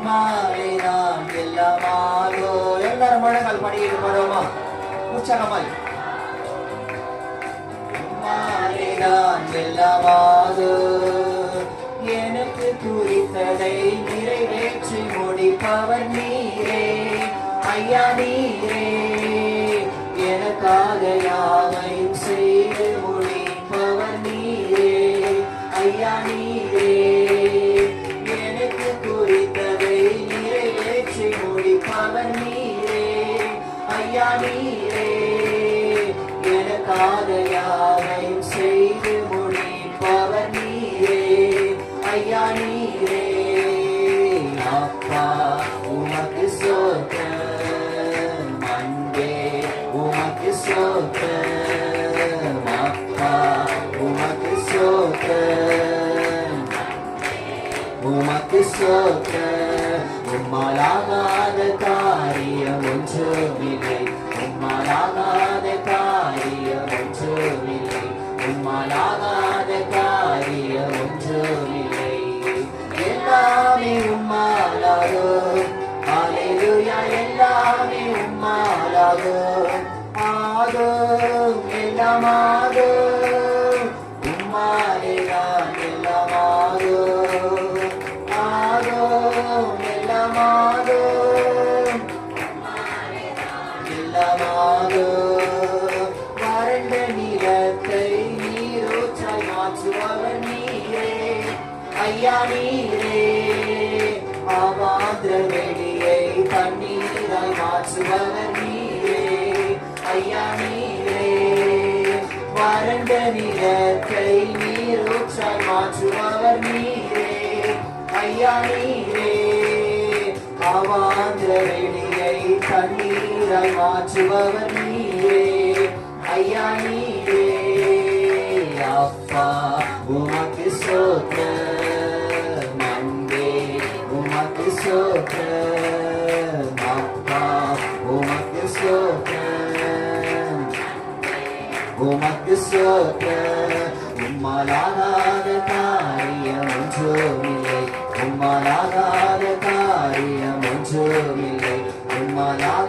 உம்மாலே நான் எல்லாமாகோ. எல்லாரும் முழங்கால் படிக்கிட்டு போறோமா உற்சாகமாய். உம்மாலே நான் எல்லாமாகோ, எனக்கு குறித்ததை நிறைவேற்றி முடிப்பவர் நீரே ஐயா நீரே. எனக்காக யாவையும் செய்து முடிப்பவர் நீரே ஐயா நீரே. எனக்கு குறித்ததை நிறைவேற்றி முடிப்பவர் நீரே ஐயா நீரே. எனக்காக யாவையும் செய்து முடிப்பவர் நீரே ஐயா நீரே. அப்பா உமக்கு ஸ்தோத்திரம், அன்பே உமக்கு ஸ்தோத்திரம். அப்பா உமக்கு ஸ்தோத்திரம், உமக்கு ஸ்தோத்திரம். உம்மாலாகாத காரியம் ஒன்றுமில்லை, உம்மாலாகாத காரியம் ஒன்றுமில்லை, உம்மாலாகாத காரியம் ஒன்றுமில்லை. எல்லாமே உம்மாலாகும், அல்லேலூயா. எல்லாமே உம்மாலாகும், ஆகும் எல்லாமாகும். உம்மாலே நான் எல்லாமாகும், ஆகும் எல்லாமாகும், எல்லாமாகும். வறண்ட நிலத்தை நீரூற்றாய் மாற்றுபவர் நீரே ஐயா நீரே. அவாந்திர வெளியை தண்ணீராய் மாற்றுபவர் நீரே ஐயா நீரே. வறண்ட நிலத்தை நீரூற்றாய் மாற்றுபவர் நீரே ஐயா நீரே. அவாந்திர வெளியை தண்ணீராய் மாற்றுபவர் நீரே ஐயா நீரே. அப்பா உமக்கு ஸ்தோத்திரம், அன்பே உமக்கு ஸ்தோத்திரம். அப்பா உமக்கு ஸ்தோத்திரம், உமக்கு ஸ்தோத்திரம். உம்மாலாகாத காரியம் ஒன்றுமில்லை, உம்மாலாகாத காரியம் ஒன்றுமில்லை, உம்மாலாகாத